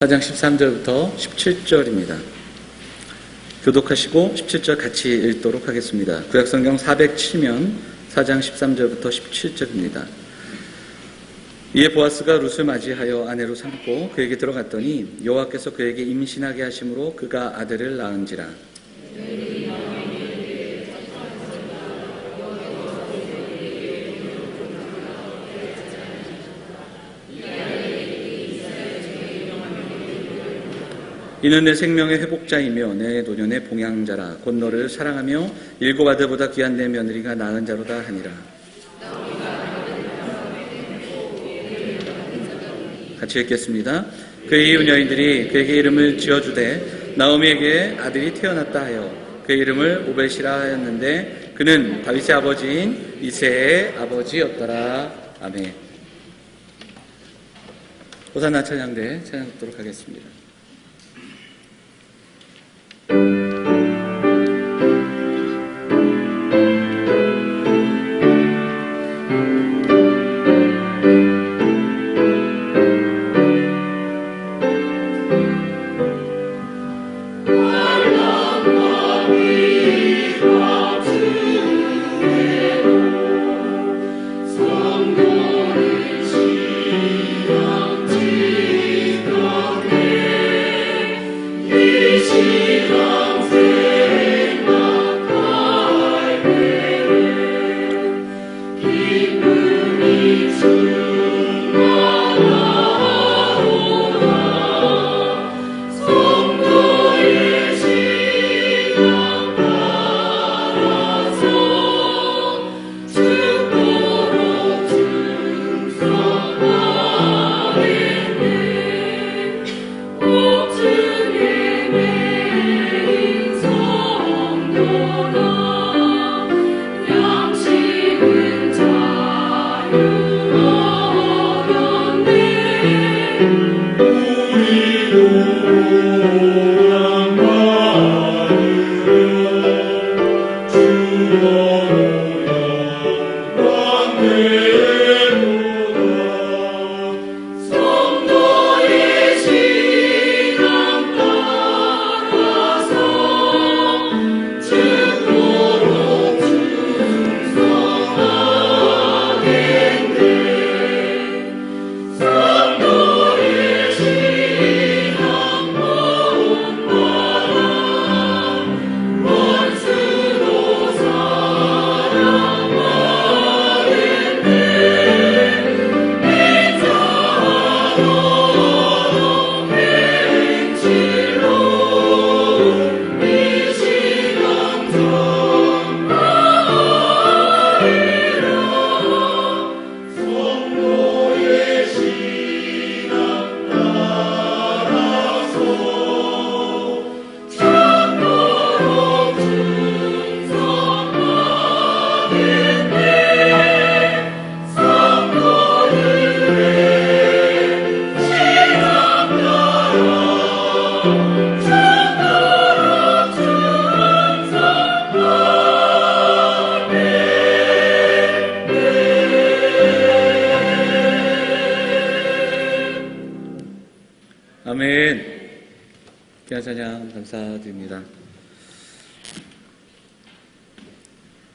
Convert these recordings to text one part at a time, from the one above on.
4장 13절부터 17절입니다. 교독하시고 17절 같이 읽도록 하겠습니다. 구약성경 407면 4장 13절부터 17절입니다. 이에 보아스가 룻을 맞이하여 아내로 삼고 그에게 들어갔더니 여호와께서 그에게 임신하게 하심으로 그가 아들을 낳은지라. 이는 내 생명의 회복자이며 내 노년의 봉양자라. 곧 너를 사랑하며 일곱 아들보다 귀한 내 며느리가 낳은 자로다 하니라. 같이 읽겠습니다. 그의 이웃 여인들이 그에게 이름을 지어주되 나오미에게 아들이 태어났다 하여 그의 이름을 오벳이라 하였는데 그는 다윗의 아버지인 이새의 아버지였더라. 아멘. 호산나 찬양대 찬양 듣도록 하겠습니다. 아멘. 귀한 찬양 감사드립니다.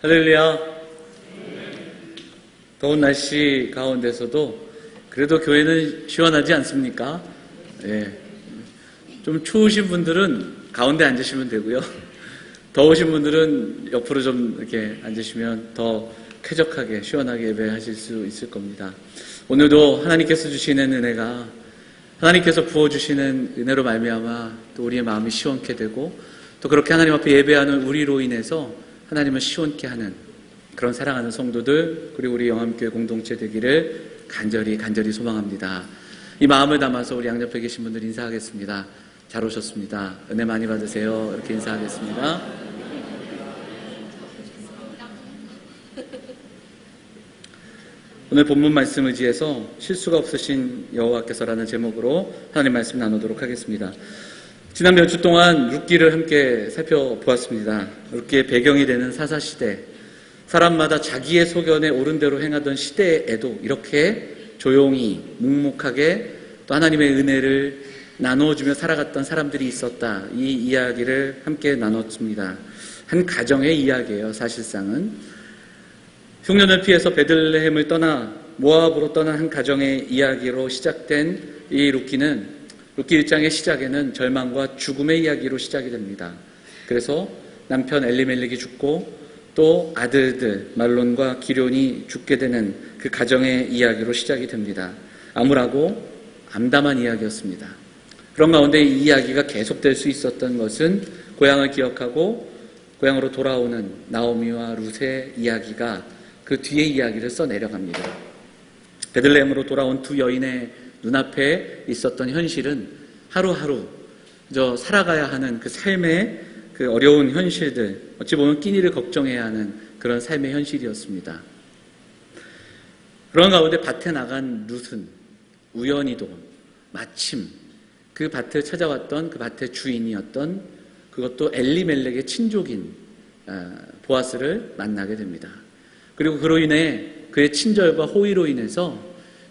할렐루야. 더운 날씨 가운데서도 그래도 교회는 시원하지 않습니까? 예. 좀 추우신 분들은 가운데 앉으시면 되고요. 더우신 분들은 옆으로 좀 이렇게 앉으시면 더 쾌적하게 시원하게 예배하실 수 있을 겁니다. 오늘도 하나님께서 주시는 은혜가 하나님께서 부어주시는 은혜로 말미암아 또 우리의 마음이 시원케 되고 또 그렇게 하나님 앞에 예배하는 우리로 인해서 하나님을 시원케 하는 그런 사랑하는 성도들 그리고 우리 영암교회 공동체 되기를 간절히 소망합니다. 이 마음을 담아서 우리 양옆에 계신 분들 인사하겠습니다. 잘 오셨습니다. 은혜 많이 받으세요. 이렇게 인사하겠습니다. 오늘 본문 말씀 의지해서 실수가 없으신 여호와께서라는 제목으로 하나님 말씀 나누도록 하겠습니다. 지난 몇 주 동안 룻기를 함께 살펴보았습니다. 룻기의 배경이 되는 사사시대, 사람마다 자기의 소견에 옳은 대로 행하던 시대에도 이렇게 조용히 묵묵하게 또 하나님의 은혜를 나누어주며 살아갔던 사람들이 있었다. 이 이야기를 함께 나눴습니다. 한 가정의 이야기예요. 사실상은 흉년을 피해서 베들레헴을 떠나 모압으로 떠난 한 가정의 이야기로 시작된 이 루키 1장의 시작에는 절망과 죽음의 이야기로 시작이 됩니다. 그래서 남편 엘리멜렉이 죽고 또 아들들 말론과 기럧이 죽게 되는 그 가정의 이야기로 시작이 됩니다. 암울하고 암담한 이야기였습니다. 그런 가운데 이 이야기가 계속될 수 있었던 것은 고향을 기억하고 고향으로 돌아오는 나오미와 룻의 이야기가 그 뒤의 이야기를 써내려갑니다. 베들레헴으로 돌아온 두 여인의 눈앞에 있었던 현실은 하루하루 살아가야 하는 그 삶의 그 어려운 현실들, 어찌 보면 끼니를 걱정해야 하는 그런 삶의 현실이었습니다. 그런 가운데 밭에 나간 룻은 우연히도 마침 그 밭을 찾아왔던 그 밭의 주인이었던 그것도 엘리멜렉의 친족인 보아스를 만나게 됩니다. 그리고 그로 인해 그의 친절과 호의로 인해서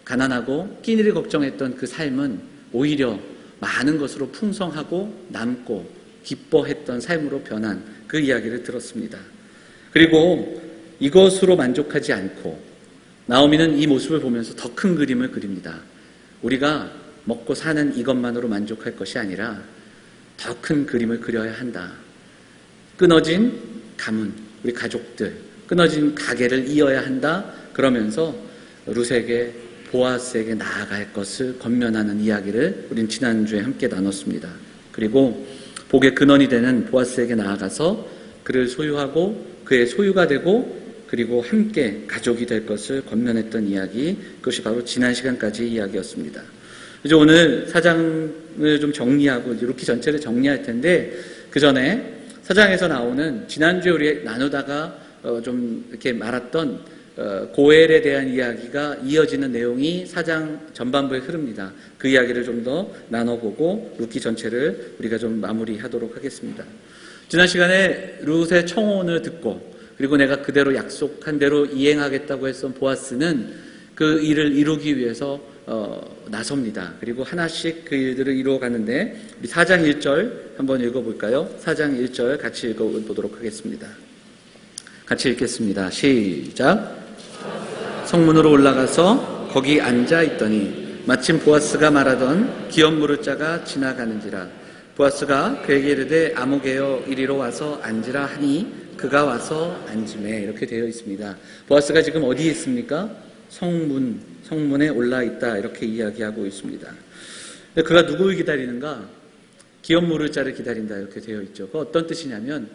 가난하고 끼니를 걱정했던 그 삶은 오히려 많은 것으로 풍성하고 남고 기뻐했던 삶으로 변한 그 이야기를 들었습니다. 그리고 이것으로 만족하지 않고 나오미는 이 모습을 보면서 더 큰 그림을 그립니다. 우리가 먹고 사는 이것만으로 만족할 것이 아니라 더 큰 그림을 그려야 한다. 끊어진 가문, 우리 가족들, 끊어진 가게를 이어야 한다. 그러면서 룻에게 보아스에게 나아갈 것을 권면하는 이야기를 우린 지난주에 함께 나눴습니다. 그리고 복의 근원이 되는 보아스에게 나아가서 그를 소유하고 그의 소유가 되고 그리고 함께 가족이 될 것을 권면했던 이야기, 그것이 바로 지난 시간까지의 이야기였습니다. 이제 오늘 사장을 좀 정리하고 이제 루키 전체를 정리할 텐데 그 전에 사장에서 나오는 지난주에 우리 나누다가 좀 이렇게 말았던 고엘에 대한 이야기가 이어지는 내용이 사장 전반부에 흐릅니다. 그 이야기를 좀 더 나눠보고 루키 전체를 우리가 좀 마무리하도록 하겠습니다. 지난 시간에 룻의 청혼을 듣고 그리고 내가 그대로 약속한 대로 이행하겠다고 했던 보아스는 그 일을 이루기 위해서 나섭니다. 그리고 하나씩 그 일들을 이루어가는데 우리 4장 1절 한번 읽어볼까요? 4장 1절 같이 읽어보도록 하겠습니다. 같이 읽겠습니다. 시작. 성문으로 올라가서 거기 앉아 있더니 마침 보아스가 말하던 기업 물을 자가 지나가는지라. 보아스가 그에게 이르되 아무개여 이리로 와서 앉으라 하니 그가 와서 앉으매. 이렇게 되어 있습니다. 보아스가 지금 어디에 있습니까? 성문에 올라 있다. 이렇게 이야기하고 있습니다. 그가 누구를 기다리는가? 기업 물을 자를 기다린다. 이렇게 되어 있죠. 그 어떤 뜻이냐면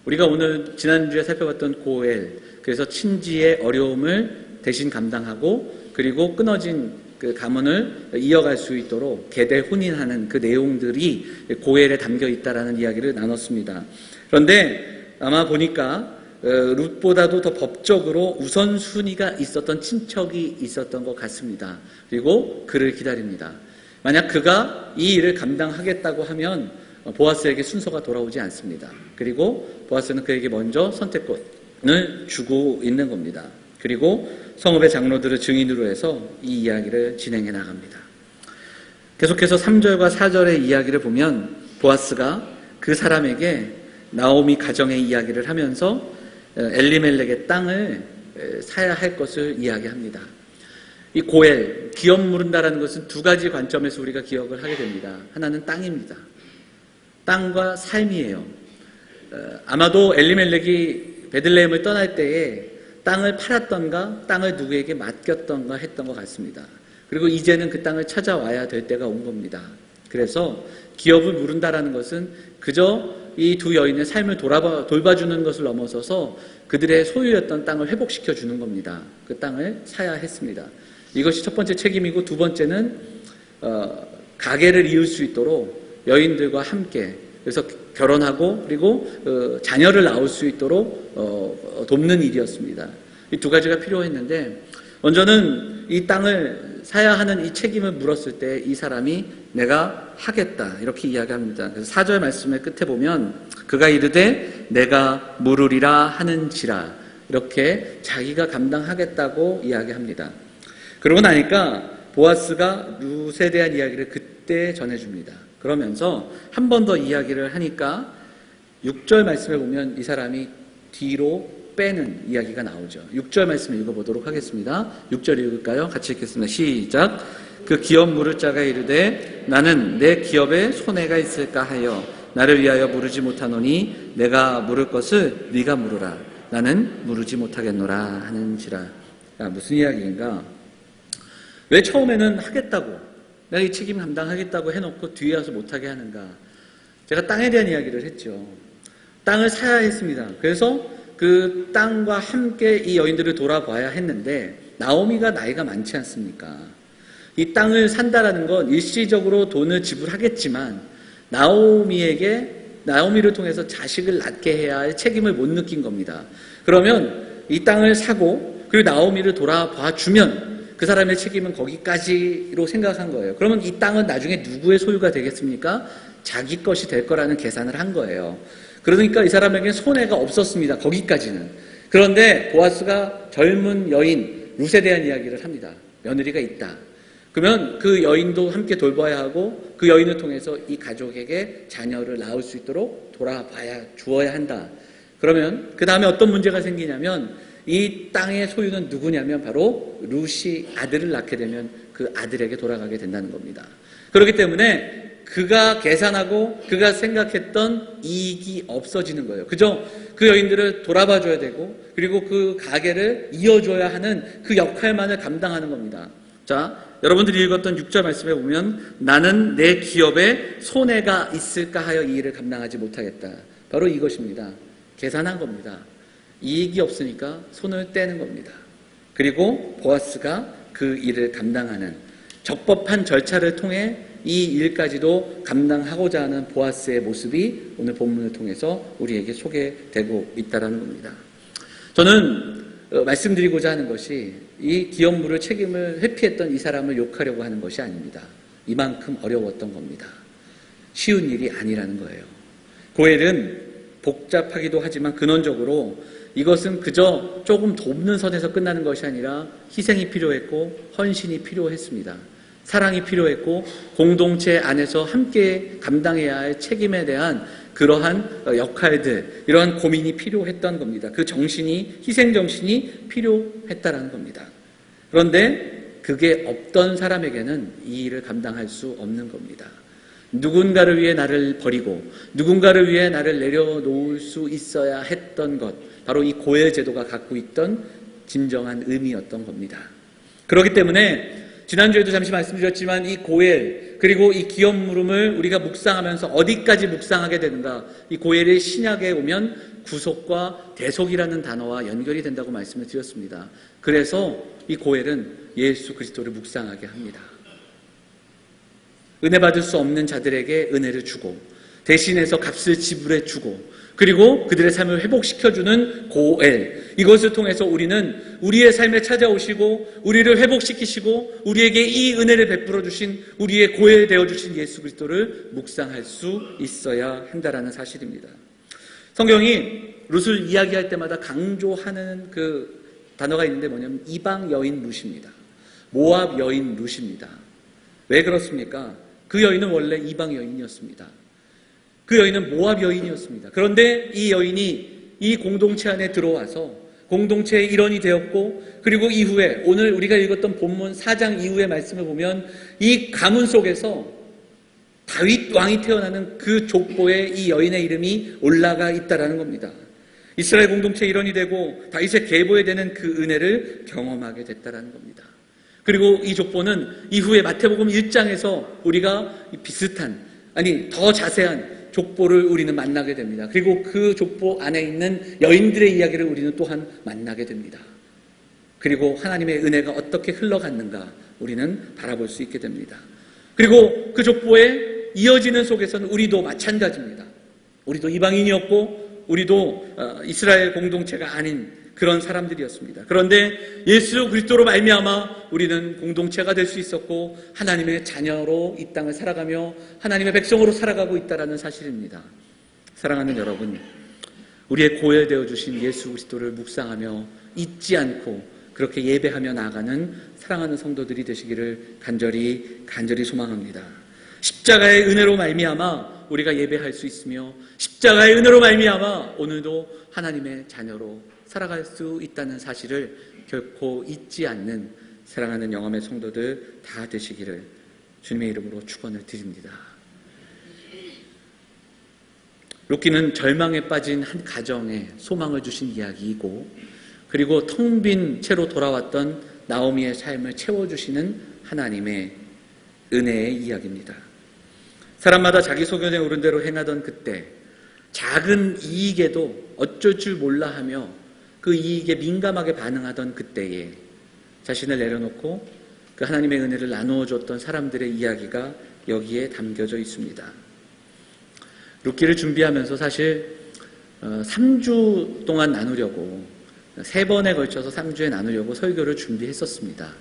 우리가 오늘 지난주에 살펴봤던 고엘, 그래서 친지의 어려움을 대신 감당하고 그리고 끊어진 그 가문을 이어갈 수 있도록 계대 혼인하는 그 내용들이 고엘에 담겨 있다라는 이야기를 나눴습니다. 그런데 아마 보니까 룻보다도 더 법적으로 우선순위가 있었던 친척이 있었던 것 같습니다. 그리고 그를 기다립니다. 만약 그가 이 일을 감당하겠다고 하면 보아스에게 순서가 돌아오지 않습니다. 그리고 보아스는 그에게 먼저 선택권을 주고 있는 겁니다. 그리고 성읍의 장로들을 증인으로 해서 이 이야기를 진행해 나갑니다. 계속해서 3절과 4절의 이야기를 보면 보아스가 그 사람에게 나오미 가정의 이야기를 하면서 엘리멜렉의 땅을 사야 할 것을 이야기합니다. 이 고엘, 기업 물은다라는 것은 두 가지 관점에서 우리가 기억을 하게 됩니다. 하나는 땅입니다. 땅과 삶이에요. 아마도 엘리멜렉이 베들레헴을 떠날 때에 땅을 팔았던가 땅을 누구에게 맡겼던가 했던 것 같습니다. 그리고 이제는 그 땅을 찾아와야 될 때가 온 겁니다. 그래서 기업을 물은다라는 것은 그저 이 두 여인의 삶을 돌봐주는 것을 넘어서서 그들의 소유였던 땅을 회복시켜 주는 겁니다. 그 땅을 사야 했습니다. 이것이 첫 번째 책임이고 두 번째는 가게를 이을 수 있도록 여인들과 함께 그래서 결혼하고 그리고 자녀를 낳을 수 있도록 돕는 일이었습니다. 이 두 가지가 필요했는데 먼저는 이 땅을 사야 하는 이 책임을 물었을 때 이 사람이 내가 하겠다 이렇게 이야기합니다. 그래서 4절 말씀의 끝에 보면 그가 이르되 내가 물으리라 하는지라 이렇게 자기가 감당하겠다고 이야기합니다. 그러고 나니까 보아스가 룻에 대한 이야기를 그때 전해줍니다. 그러면서 한 번 더 이야기를 하니까 6절 말씀에 보면 이 사람이 뒤로 빼는 이야기가 나오죠. 6절 말씀 읽어보도록 하겠습니다. 6절 읽을까요? 같이 읽겠습니다. 시작. 그 기업 물을 자가 이르되 나는 내 기업에 손해가 있을까 하여 나를 위하여 물으지 못하노니 내가 물을 것을 네가 물으라. 나는 물으지 못하겠노라 하는지라. 무슨 이야기인가? 왜 처음에는 하겠다고, 내가 이 책임 감당하겠다고 해놓고 뒤에 와서 못하게 하는가? 제가 땅에 대한 이야기를 했죠. 땅을 사야 했습니다. 그래서 그 땅과 함께 이 여인들을 돌아봐야 했는데 나오미가 나이가 많지 않습니까? 이 땅을 산다라는 건 일시적으로 돈을 지불하겠지만 나오미를 통해서 자식을 낳게 해야 할 책임을 못 느낀 겁니다. 그러면 이 땅을 사고 그리고 나오미를 돌아봐 주면 그 사람의 책임은 거기까지로 생각한 거예요. 그러면 이 땅은 나중에 누구의 소유가 되겠습니까? 자기 것이 될 거라는 계산을 한 거예요. 그러니까 이 사람에게는 손해가 없었습니다. 거기까지는. 그런데 보아스가 젊은 여인 룻에 대한 이야기를 합니다. 며느리가 있다. 그러면 그 여인도 함께 돌봐야 하고 그 여인을 통해서 이 가족에게 자녀를 낳을 수 있도록 돌아봐야 주어야 한다. 그러면 그 다음에 어떤 문제가 생기냐면 이 땅의 소유는 누구냐면 바로 룻이 아들을 낳게 되면 그 아들에게 돌아가게 된다는 겁니다. 그렇기 때문에 그가 계산하고 그가 생각했던 이익이 없어지는 거예요. 그저 그 여인들을 돌아봐줘야 되고 그리고 그 가게를 이어줘야 하는 그 역할만을 감당하는 겁니다. 자, 여러분들이 읽었던 6절 말씀에 보면 나는 내 기업에 손해가 있을까 하여 이 일을 감당하지 못하겠다. 바로 이것입니다. 계산한 겁니다. 이익이 없으니까 손을 떼는 겁니다. 그리고 보아스가 그 일을 감당하는 적법한 절차를 통해 이 일까지도 감당하고자 하는 보아스의 모습이 오늘 본문을 통해서 우리에게 소개되고 있다는 겁니다. 저는 말씀드리고자 하는 것이 이 기업 물을 책임을 회피했던 이 사람을 욕하려고 하는 것이 아닙니다. 이만큼 어려웠던 겁니다. 쉬운 일이 아니라는 거예요. 고엘은 복잡하기도 하지만 근원적으로 이것은 그저 조금 돕는 선에서 끝나는 것이 아니라 희생이 필요했고 헌신이 필요했습니다. 사랑이 필요했고 공동체 안에서 함께 감당해야 할 책임에 대한 그러한 역할들, 이러한 고민이 필요했던 겁니다. 그 정신이, 희생 정신이 필요했다라는 겁니다. 그런데 그게 없던 사람에게는 이 일을 감당할 수 없는 겁니다. 누군가를 위해 나를 버리고 누군가를 위해 나를 내려놓을 수 있어야 했던 것, 바로 이 고엘 제도가 갖고 있던 진정한 의미였던 겁니다. 그렇기 때문에 지난주에도 잠시 말씀드렸지만 이 고엘 그리고 이 기업 물음을 우리가 묵상하면서 어디까지 묵상하게 되는가, 이 고엘의 신약에 오면 구속과 대속이라는 단어와 연결이 된다고 말씀을 드렸습니다. 그래서 이 고엘은 예수 그리스도를 묵상하게 합니다. 은혜 받을 수 없는 자들에게 은혜를 주고 대신해서 값을 지불해 주고 그리고 그들의 삶을 회복시켜주는 고엘, 이것을 통해서 우리는 우리의 삶에 찾아오시고 우리를 회복시키시고 우리에게 이 은혜를 베풀어 주신 우리의 고엘 되어주신 예수 그리스도를 묵상할 수 있어야 한다는 사실입니다. 성경이 룻을 이야기할 때마다 강조하는 그 단어가 있는데 뭐냐면 이방 여인 룻입니다. 모압 여인 룻입니다. 왜 그렇습니까? 그 여인은 원래 이방 여인이었습니다. 그 여인은 모압 여인이었습니다. 그런데 이 여인이 이 공동체 안에 들어와서 공동체의 일원이 되었고, 그리고 이후에 오늘 우리가 읽었던 본문 4장 이후의 말씀을 보면 이 가문 속에서 다윗 왕이 태어나는 그 족보에 이 여인의 이름이 올라가 있다라는 겁니다. 이스라엘 공동체의 일원이 되고 다윗의 계보에 되는 그 은혜를 경험하게 됐다라는 겁니다. 그리고 이 족보는 이후에 마태복음 1장에서 우리가 비슷한, 아니 더 자세한 족보를 우리는 만나게 됩니다. 그리고 그 족보 안에 있는 여인들의 이야기를 우리는 또한 만나게 됩니다. 그리고 하나님의 은혜가 어떻게 흘러갔는가 우리는 바라볼 수 있게 됩니다. 그리고 그 족보에 이어지는 속에서는 우리도 마찬가지입니다. 우리도 이방인이었고 우리도 이스라엘 공동체가 아닌 그런 사람들이었습니다. 그런데 예수 그리스도로 말미암아 우리는 공동체가 될 수 있었고 하나님의 자녀로 이 땅을 살아가며 하나님의 백성으로 살아가고 있다는 사실입니다. 사랑하는 여러분, 우리의 고열되어 주신 예수 그리스도를 묵상하며 잊지 않고 그렇게 예배하며 나아가는 사랑하는 성도들이 되시기를 간절히 소망합니다. 십자가의 은혜로 말미암아 우리가 예배할 수 있으며 십자가의 은혜로 말미암아 오늘도 하나님의 자녀로 살아갈 수 있다는 사실을 결코 잊지 않는 사랑하는 영암의 성도들 다 되시기를 주님의 이름으로 축원을 드립니다. 룻기는 절망에 빠진 한 가정에 소망을 주신 이야기이고, 그리고 텅 빈 채로 돌아왔던 나오미의 삶을 채워주시는 하나님의 은혜의 이야기입니다. 사람마다 자기 소견에 오른 대로 행하던 그때, 작은 이익에도 어쩔 줄 몰라 하며 그 이익에 민감하게 반응하던 그때에 자신을 내려놓고 그 하나님의 은혜를 나누어 줬던 사람들의 이야기가 여기에 담겨져 있습니다. 룻기를 준비하면서 사실 3주 동안 나누려고, 3번에 걸쳐서 3주에 나누려고 설교를 준비했었습니다.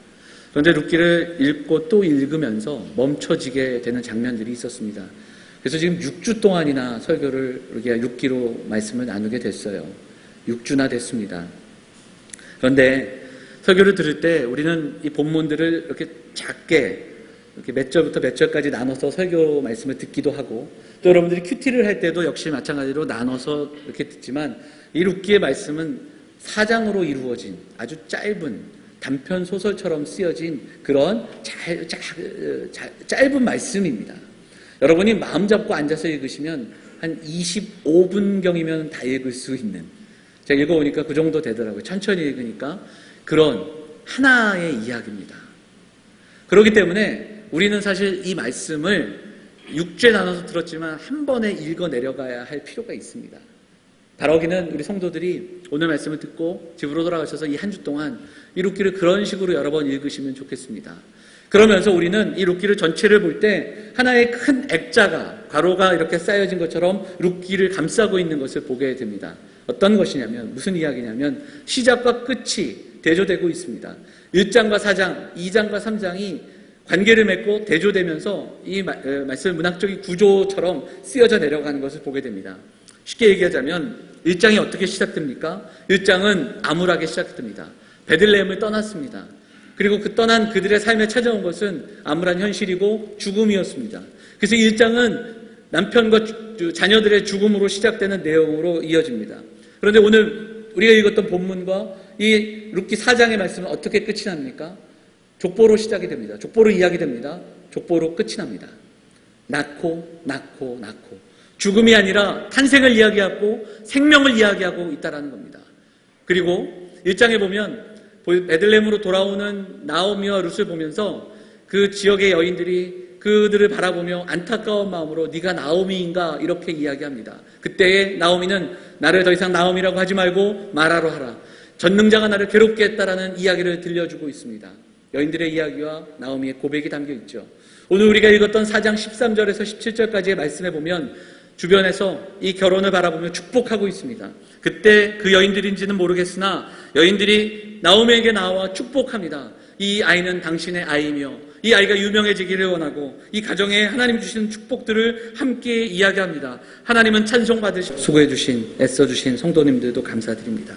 그런데 룻기를 읽고 또 읽으면서 멈춰지게 되는 장면들이 있었습니다. 그래서 지금 6주 동안이나 설교를 우리가 룻기로 말씀을 나누게 됐어요. 6주나 됐습니다. 그런데 설교를 들을 때 우리는 이 본문들을 이렇게 작게 이렇게 몇 절부터 몇 절까지 나눠서 설교 말씀을 듣기도 하고, 또 여러분들이 큐티를 할 때도 역시 마찬가지로 나눠서 이렇게 듣지만, 이 룻기의 말씀은 4장으로 이루어진 아주 짧은 단편 소설처럼 쓰여진 그런 짧은 말씀입니다. 여러분이 마음 잡고 앉아서 읽으시면 한 25분경이면 다 읽을 수 있는, 제가 읽어보니까 그 정도 되더라고요. 천천히 읽으니까 그런 하나의 이야기입니다. 그렇기 때문에 우리는 사실 이 말씀을 6주에 나눠서 들었지만 한 번에 읽어 내려가야 할 필요가 있습니다. 바라기는 우리 성도들이 오늘 말씀을 듣고 집으로 돌아가셔서 이 한 주 동안 이 룻기를 그런 식으로 여러 번 읽으시면 좋겠습니다. 그러면서 우리는 이 룻기를 전체를 볼 때 하나의 큰 액자가, 괄호가 이렇게 쌓여진 것처럼 룻기를 감싸고 있는 것을 보게 됩니다. 어떤 것이냐면, 무슨 이야기냐면 시작과 끝이 대조되고 있습니다. 1장과 4장, 2장과 3장이 관계를 맺고 대조되면서 이 말씀 문학적인 구조처럼 쓰여져 내려가는 것을 보게 됩니다. 쉽게 얘기하자면 1장이 어떻게 시작됩니까? 1장은 암울하게 시작됩니다. 베들레헴을 떠났습니다. 그리고 그 떠난 그들의 삶에 찾아온 것은 암울한 현실이고 죽음이었습니다. 그래서 1장은 남편과 자녀들의 죽음으로 시작되는 내용으로 이어집니다. 그런데 오늘 우리가 읽었던 본문과 이 룻기 4장의 말씀은 어떻게 끝이 납니까? 족보로 시작이 됩니다. 족보로 이야기됩니다. 족보로 끝이 납니다. 낳고 죽음이 아니라 탄생을 이야기하고 생명을 이야기하고 있다는 겁니다. 그리고 1장에 보면 베들레헴으로 돌아오는 나오미와 룻을 보면서 그 지역의 여인들이 그들을 바라보며 안타까운 마음으로 네가 나오미인가 이렇게 이야기합니다. 그때에 나오미는 나를 더 이상 나오미라고 하지 말고 마라로 하라. 전능자가 나를 괴롭게 했다라는 이야기를 들려주고 있습니다. 여인들의 이야기와 나오미의 고백이 담겨 있죠. 오늘 우리가 읽었던 4장 13절에서 17절까지의 말씀에 보면 주변에서 이 결혼을 바라보며 축복하고 있습니다. 그때 그 여인들인지는 모르겠으나 여인들이 나오미에게 나와 축복합니다. 이 아이는 당신의 아이며 이 아이가 유명해지기를 원하고 이 가정에 하나님 주시는 축복들을 함께 이야기합니다. 하나님은 찬송받으시고 수고해주신, 애써주신 성도님들도 감사드립니다.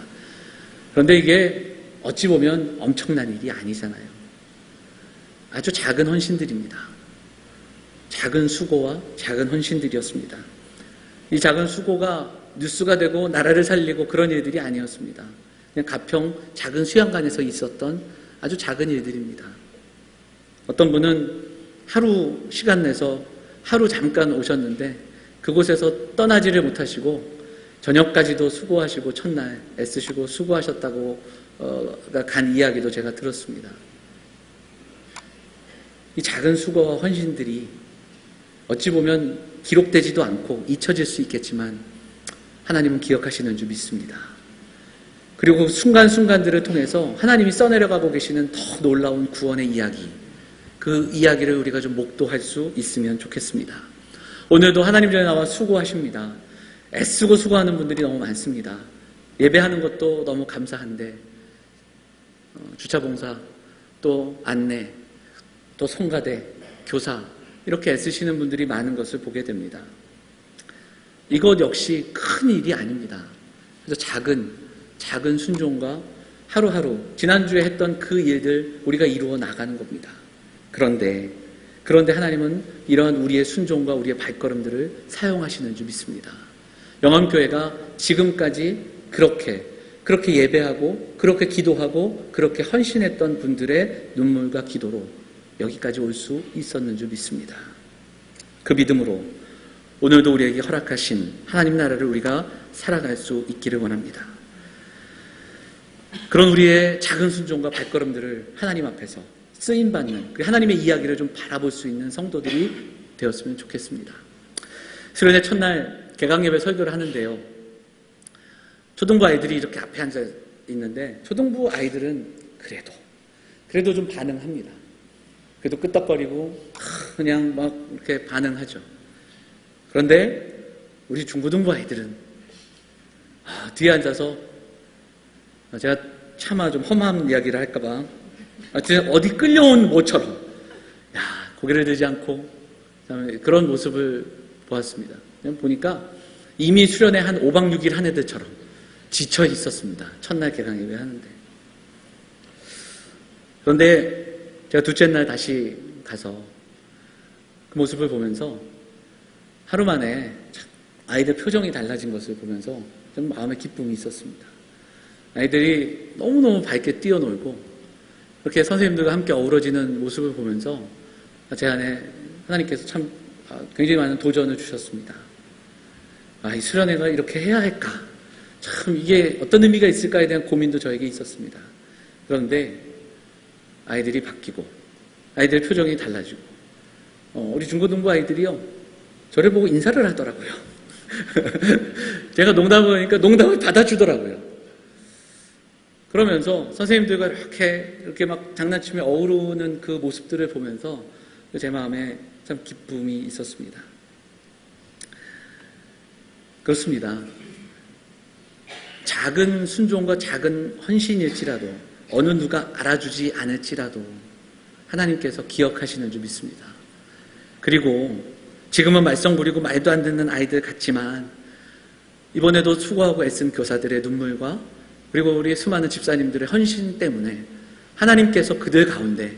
그런데 이게 어찌 보면 엄청난 일이 아니잖아요. 아주 작은 헌신들입니다. 작은 수고와 작은 헌신들이었습니다. 이 작은 수고가 뉴스가 되고 나라를 살리고 그런 일들이 아니었습니다. 그냥 가평 작은 수양관에서 있었던 아주 작은 일들입니다. 어떤 분은 하루 시간 내서 하루 잠깐 오셨는데 그곳에서 떠나지를 못하시고 저녁까지도 수고하시고 첫날 애쓰시고 수고하셨다고 간 이야기도 제가 들었습니다. 이 작은 수고와 헌신들이 어찌 보면 기록되지도 않고 잊혀질 수 있겠지만 하나님은 기억하시는 줄 믿습니다. 그리고 순간순간들을 통해서 하나님이 써내려가고 계시는 더 놀라운 구원의 이야기, 그 이야기를 우리가 좀 목도할 수 있으면 좋겠습니다. 오늘도 하나님 전에 나와 수고하십니다. 애쓰고 수고하는 분들이 너무 많습니다. 예배하는 것도 너무 감사한데 주차봉사, 또 안내, 또 성가대, 교사 이렇게 애쓰시는 분들이 많은 것을 보게 됩니다. 이것 역시 큰 일이 아닙니다. 그래서 작은 순종과 하루하루 지난주에 했던 그 일들 우리가 이루어 나가는 겁니다. 그런데 그런데 하나님은 이러한 우리의 순종과 우리의 발걸음들을 사용하시는 줄 믿습니다. 영암교회가 지금까지 그렇게 예배하고 그렇게 기도하고 그렇게 헌신했던 분들의 눈물과 기도로 여기까지 올 수 있었는 줄 믿습니다. 그 믿음으로 오늘도 우리에게 허락하신 하나님 나라를 우리가 살아갈 수 있기를 원합니다. 그런 우리의 작은 순종과 발걸음들을 하나님 앞에서 쓰임받는 하나님의 이야기를 좀 바라볼 수 있는 성도들이 되었으면 좋겠습니다. 수련회 첫날 개강예배 설교를 하는데요. 초등부 아이들이 이렇게 앞에 앉아 있는데 초등부 아이들은 그래도 좀 반응합니다. 그래도 끄떡거리고 그냥 막 이렇게 반응하죠. 그런데 우리 중고등부 아이들은 뒤에 앉아서 제가 차마 좀 험한 이야기를 할까봐 어디 끌려온 모처럼 고개를 들지 않고 그런 모습을 보았습니다. 보니까 이미 수련회 한 5박 6일 한 애들처럼 지쳐 있었습니다. 첫날 개강 예배 하는데. 그런데 제가 둘째 날 다시 가서 그 모습을 보면서 하루 만에 아이들 표정이 달라진 것을 보면서 좀 마음의 기쁨이 있었습니다. 아이들이 너무너무 밝게 뛰어놀고 그렇게 선생님들과 함께 어우러지는 모습을 보면서 제 안에 하나님께서 참 굉장히 많은 도전을 주셨습니다. 이 수련회가 이렇게 해야 할까? 참 이게 어떤 의미가 있을까에 대한 고민도 저에게 있었습니다. 그런데 아이들이 바뀌고 아이들의 표정이 달라지고 우리 중고등부 아이들이요 저를 보고 인사를 하더라고요. 제가 농담을 하니까 농담을 받아주더라고요. 그러면서 선생님들과 이렇게 막 장난치며 어우르는 그 모습들을 보면서 제 마음에 참 기쁨이 있었습니다. 그렇습니다. 작은 순종과 작은 헌신일지라도 어느 누가 알아주지 않을지라도 하나님께서 기억하시는 줄 믿습니다. 그리고 지금은 말썽 부리고 말도 안 듣는 아이들 같지만 이번에도 수고하고 애쓴 교사들의 눈물과 그리고 우리 수많은 집사님들의 헌신 때문에 하나님께서 그들 가운데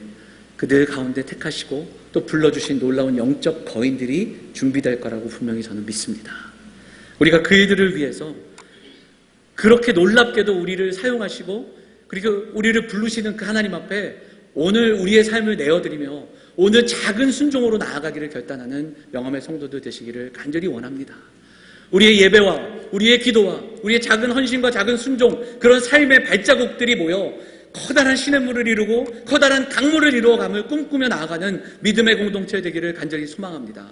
택하시고 또 불러주신 놀라운 영적 거인들이 준비될 거라고 분명히 저는 믿습니다. 우리가 그 일들을 위해서 그렇게 놀랍게도 우리를 사용하시고 그리고 우리를 부르시는 그 하나님 앞에 오늘 우리의 삶을 내어드리며 오늘 작은 순종으로 나아가기를 결단하는 영암의 성도들 되시기를 간절히 원합니다. 우리의 예배와 우리의 기도와 우리의 작은 헌신과 작은 순종 그런 삶의 발자국들이 모여 커다란 시냇물을 이루고 커다란 강물을 이루어감을 꿈꾸며 나아가는 믿음의 공동체 되기를 간절히 소망합니다.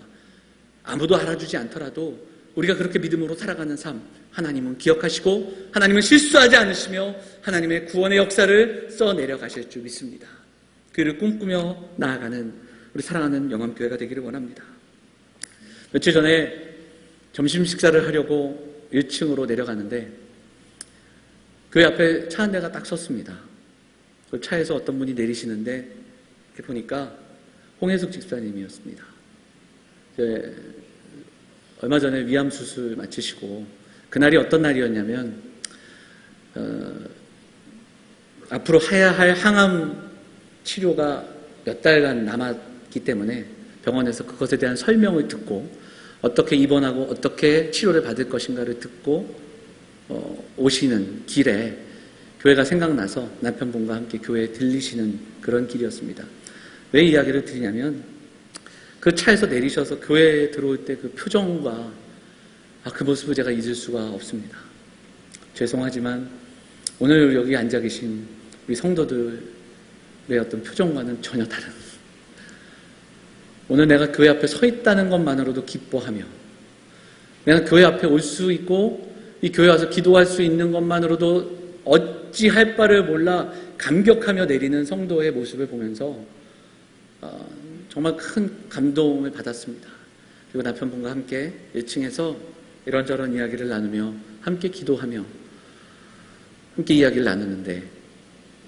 아무도 알아주지 않더라도 우리가 그렇게 믿음으로 살아가는 삶 하나님은 기억하시고 하나님은 실수하지 않으시며 하나님의 구원의 역사를 써내려가실 줄 믿습니다. 그를 꿈꾸며 나아가는 우리 사랑하는 영암교회가 되기를 원합니다. 며칠 전에 점심 식사를 하려고 1층으로 내려가는데 교회 앞에 차 한 대가 딱 섰습니다. 그 차에서 어떤 분이 내리시는데 이렇게 보니까 홍혜숙 집사님이었습니다. 얼마 전에 위암 수술 마치시고 그날이 어떤 날이었냐면 앞으로 해야 할 항암 치료가 몇 달간 남았기 때문에 병원에서 그것에 대한 설명을 듣고 어떻게 입원하고 어떻게 치료를 받을 것인가를 듣고 오시는 길에 교회가 생각나서 남편분과 함께 교회에 들리시는 그런 길이었습니다. 왜 이야기를 드리냐면 그 차에서 내리셔서 교회에 들어올 때 그 표정과 그 모습을 제가 잊을 수가 없습니다. 죄송하지만 오늘 여기 앉아 계신 우리 성도들의 어떤 표정과는 전혀 다른 오늘 내가 교회 앞에 서 있다는 것만으로도 기뻐하며 내가 교회 앞에 올 수 있고 이 교회 와서 기도할 수 있는 것만으로도 어찌할 바를 몰라 감격하며 내리는 성도의 모습을 보면서 정말 큰 감동을 받았습니다. 그리고 남편분과 함께 1층에서 이런저런 이야기를 나누며 함께 기도하며 함께 이야기를 나누는데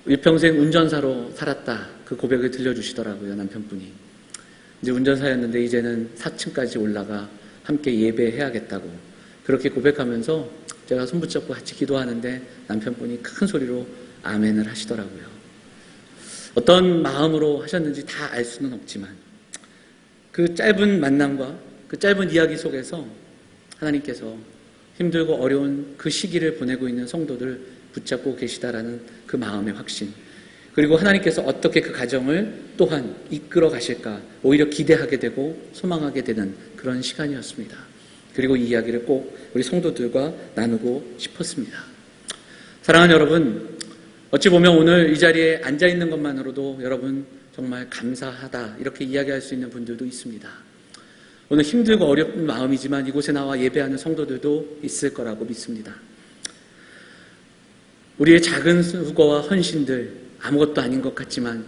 일평생 운전사로 살았다 그 고백을 들려주시더라고요. 남편분이 이제 운전사였는데 이제는 4층까지 올라가 함께 예배해야겠다고 그렇게 고백하면서 제가 손붙잡고 같이 기도하는데 남편분이 큰 소리로 아멘을 하시더라고요. 어떤 마음으로 하셨는지 다 알 수는 없지만 그 짧은 만남과 그 짧은 이야기 속에서 하나님께서 힘들고 어려운 그 시기를 보내고 있는 성도들 붙잡고 계시다라는 그 마음의 확신, 그리고 하나님께서 어떻게 그 가정을 또한 이끌어 가실까 오히려 기대하게 되고 소망하게 되는 그런 시간이었습니다. 그리고 이 이야기를 꼭 우리 성도들과 나누고 싶었습니다. 사랑하는 여러분, 어찌 보면 오늘 이 자리에 앉아있는 것만으로도 여러분 정말 감사하다 이렇게 이야기할 수 있는 분들도 있습니다. 오늘 힘들고 어려운 마음이지만 이곳에 나와 예배하는 성도들도 있을 거라고 믿습니다. 우리의 작은 수고와 헌신들 아무것도 아닌 것 같지만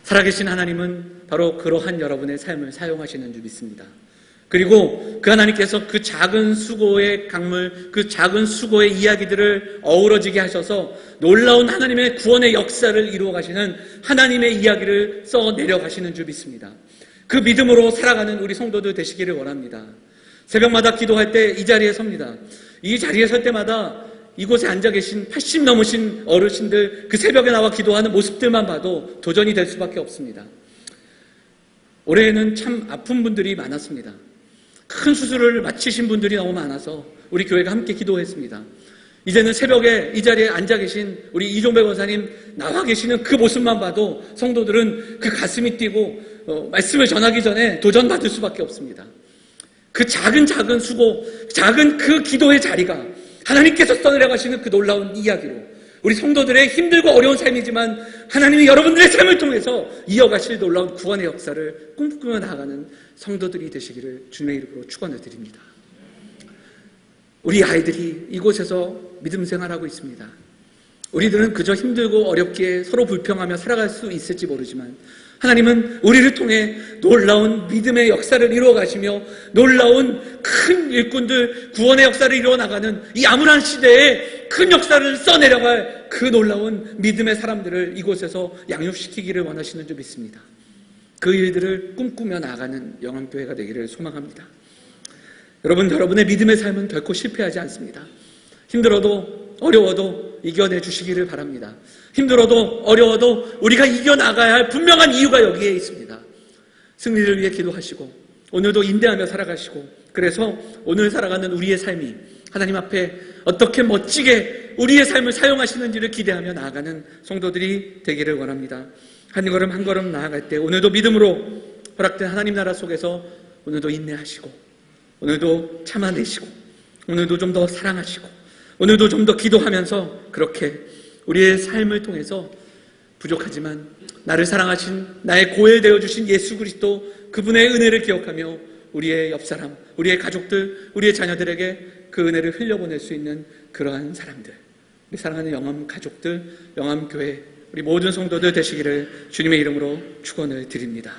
살아계신 하나님은 바로 그러한 여러분의 삶을 사용하시는 줄 믿습니다. 그리고 그 하나님께서 그 작은 수고의 강물, 그 작은 수고의 이야기들을 어우러지게 하셔서 놀라운 하나님의 구원의 역사를 이루어 가시는 하나님의 이야기를 써 내려가시는 줄 믿습니다. 그 믿음으로 살아가는 우리 성도들 되시기를 원합니다. 새벽마다 기도할 때 이 자리에 섭니다. 이 자리에 설 때마다 이곳에 앉아 계신 80 넘으신 어르신들 그 새벽에 나와 기도하는 모습들만 봐도 도전이 될 수밖에 없습니다. 올해에는 참 아픈 분들이 많았습니다. 큰 수술을 마치신 분들이 너무 많아서 우리 교회가 함께 기도했습니다. 이제는 새벽에 이 자리에 앉아 계신 우리 이종배 권사님 나와 계시는 그 모습만 봐도 성도들은 그 가슴이 뛰고 말씀을 전하기 전에 도전받을 수밖에 없습니다. 그 작은 수고, 작은 그 기도의 자리가 하나님께서 써내려가시는 그 놀라운 이야기로 우리 성도들의 힘들고 어려운 삶이지만 하나님이 여러분들의 삶을 통해서 이어가실 놀라운 구원의 역사를 꿈꾸며 나아가는 성도들이 되시기를 주님의 이름으로 축원을 드립니다. 우리 아이들이 이곳에서 믿음 생활하고 있습니다. 우리들은 그저 힘들고 어렵게 서로 불평하며 살아갈 수 있을지 모르지만 하나님은 우리를 통해 놀라운 믿음의 역사를 이루어 가시며 놀라운 큰 일꾼들 구원의 역사를 이루어 나가는 이 암울한 시대에 큰 역사를 써내려갈 그 놀라운 믿음의 사람들을 이곳에서 양육시키기를 원하시는 줄 믿습니다. 그 일들을 꿈꾸며 나아가는 영암교회가 되기를 소망합니다. 여러분의 믿음의 삶은 결코 실패하지 않습니다. 힘들어도 어려워도 이겨내 주시기를 바랍니다. 힘들어도 어려워도 우리가 이겨나가야 할 분명한 이유가 여기에 있습니다. 승리를 위해 기도하시고 오늘도 인내하며 살아가시고 그래서 오늘 살아가는 우리의 삶이 하나님 앞에 어떻게 멋지게 우리의 삶을 사용하시는지를 기대하며 나아가는 성도들이 되기를 원합니다. 한 걸음 한 걸음 나아갈 때 오늘도 믿음으로 허락된 하나님 나라 속에서 오늘도 인내하시고 오늘도 참아내시고 오늘도 좀 더 사랑하시고 오늘도 좀 더 기도하면서 그렇게 우리의 삶을 통해서 부족하지만 나를 사랑하신 나의 고엘 되어주신 예수 그리스도 그분의 은혜를 기억하며 우리의 옆사람, 우리의 가족들, 우리의 자녀들에게 그 은혜를 흘려보낼 수 있는 그러한 사람들, 우리 사랑하는 영암 가족들, 영암교회 우리 모든 성도들 되시기를 주님의 이름으로 축원을 드립니다.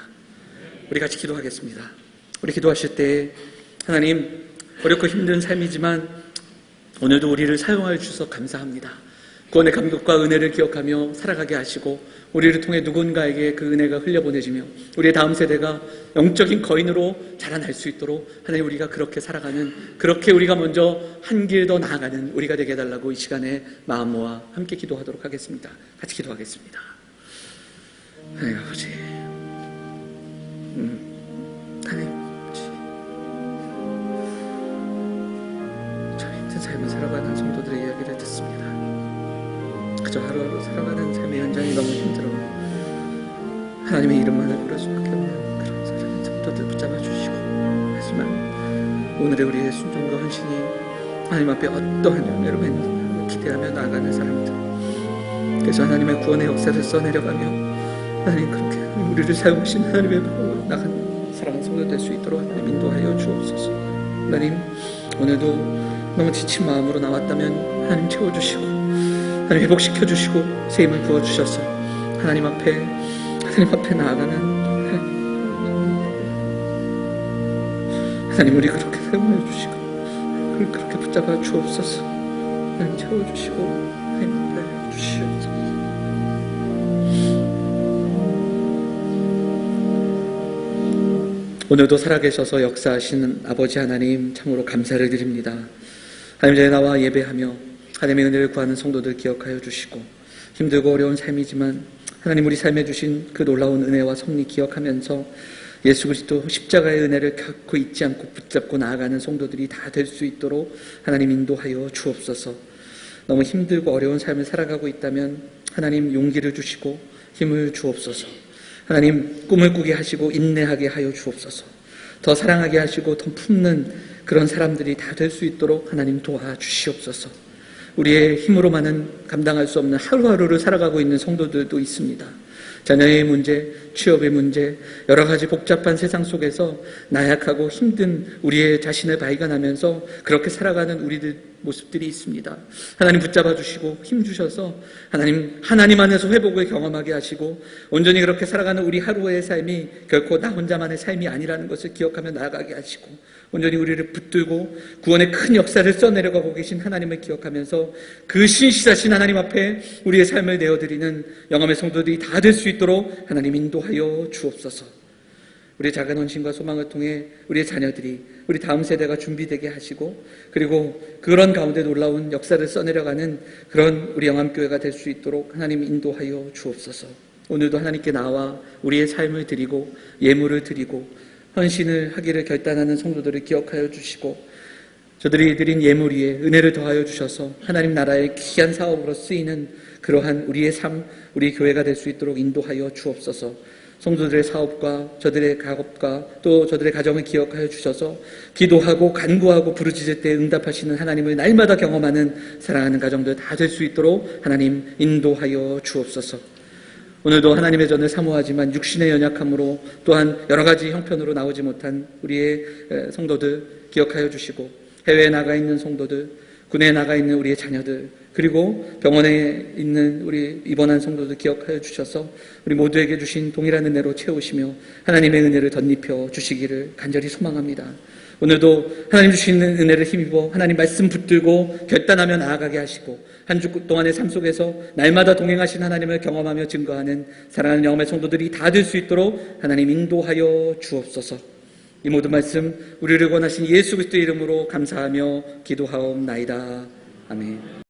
우리 같이 기도하겠습니다. 우리 기도하실 때 하나님 어렵고 힘든 삶이지만 오늘도 우리를 사용하여 주셔서 감사합니다. 구원의 감격과 은혜를 기억하며 살아가게 하시고 우리를 통해 누군가에게 그 은혜가 흘려보내지며 우리의 다음 세대가 영적인 거인으로 자라날 수 있도록 하나님 우리가 그렇게 살아가는 그렇게 우리가 먼저 한 길 더 나아가는 우리가 되게 해달라고 이 시간에 마음 모아 함께 기도하도록 하겠습니다. 같이 기도하겠습니다. 하나님 아버지 하나님 아버지 참 힘든 삶을 살아가는 성도들의 이야기를 듣습니다. 그저 하루하루 살아가는 삶의 현장이 너무 힘들어 하나님의 이름만을 부를 수밖에 없는 그런 사랑의 성도들 붙잡아 주시고 하지만 오늘의 우리의 순종과 헌신이 하나님 앞에 어떠한 열매로 맺는가 기대하며 나아가는 사람들 그래서 하나님의 구원의 역사를 써내려가며 하나님 그렇게 우리를 사용하신 하나님의 방법으로 나가는 사랑하는 성도 될 수 있도록 하나님 인도하여 주옵소서. 하나님 오늘도 너무 지친 마음으로 나왔다면 하나님 채워주시고 하나님 회복시켜 주시고 새 힘을 부어 주셔서 하나님 앞에 나아가는 하나님 우리 그렇게 사용해 주시고 우리 그렇게 붙잡아 주옵소서. 하나님 채워 주시고 하나님 해 주시옵소서. 오늘도 살아계셔서 역사하시는 아버지 하나님 참으로 감사를 드립니다. 하나님 전에 나와 예배하며 하나님의 은혜를 구하는 성도들 기억하여 주시고 힘들고 어려운 삶이지만 하나님 우리 삶에 주신 그 놀라운 은혜와 섭리 기억하면서 예수 그리스도 십자가의 은혜를 결코 잊지 않고 붙잡고 나아가는 성도들이 다 될 수 있도록 하나님 인도하여 주옵소서. 너무 힘들고 어려운 삶을 살아가고 있다면 하나님 용기를 주시고 힘을 주옵소서. 하나님 꿈을 꾸게 하시고 인내하게 하여 주옵소서. 더 사랑하게 하시고 더 품는 그런 사람들이 다 될 수 있도록 하나님 도와주시옵소서. 우리의 힘으로만은 감당할 수 없는 하루하루를 살아가고 있는 성도들도 있습니다. 자녀의 문제, 취업의 문제, 여러 가지 복잡한 세상 속에서 나약하고 힘든 우리의 자신을 발견하면서 그렇게 살아가는 우리들 모습들이 있습니다. 하나님 붙잡아 주시고 힘 주셔서 하나님 안에서 회복을 경험하게 하시고 온전히 그렇게 살아가는 우리 하루의 삶이 결코 나 혼자만의 삶이 아니라는 것을 기억하며 나아가게 하시고 온전히 우리를 붙들고 구원의 큰 역사를 써내려가고 계신 하나님을 기억하면서 그 신실하신 하나님 앞에 우리의 삶을 내어드리는 영험의 성도들이 다 될 수 있도록 하나님 인도하여 주옵소서. 우리의 작은 헌신과 소망을 통해 우리의 자녀들이 우리 다음 세대가 준비되게 하시고 그리고 그런 가운데 놀라운 역사를 써내려가는 그런 우리 영암교회가 될 수 있도록 하나님 인도하여 주옵소서. 오늘도 하나님께 나와 우리의 삶을 드리고 예물을 드리고 헌신을 하기를 결단하는 성도들을 기억하여 주시고 저들이 드린 예물 위에 은혜를 더하여 주셔서 하나님 나라의 귀한 사업으로 쓰이는 그러한 우리의 삶, 우리 교회가 될 수 있도록 인도하여 주옵소서. 성도들의 사업과 저들의 가업과 또 저들의 가정을 기억하여 주셔서 기도하고 간구하고 부르짖을 때 응답하시는 하나님을 날마다 경험하는 사랑하는 가정들 다 될 수 있도록 하나님 인도하여 주옵소서. 오늘도 하나님의 전을 사모하지만 육신의 연약함으로 또한 여러 가지 형편으로 나오지 못한 우리의 성도들 기억하여 주시고 해외에 나가 있는 성도들, 군에 나가 있는 우리의 자녀들 그리고 병원에 있는 우리 입원한 성도들 기억하여 주셔서 우리 모두에게 주신 동일한 은혜로 채우시며 하나님의 은혜를 덧입혀 주시기를 간절히 소망합니다. 오늘도 하나님 주시는 은혜를 힘입어 하나님 말씀 붙들고 결단하며 나아가게 하시고 한 주 동안의 삶 속에서 날마다 동행하신 하나님을 경험하며 증거하는 사랑하는 영험의 성도들이 다 될 수 있도록 하나님 인도하여 주옵소서. 이 모든 말씀 우리를 원하신 예수 그리스도의 이름으로 감사하며 기도하옵나이다. 아멘.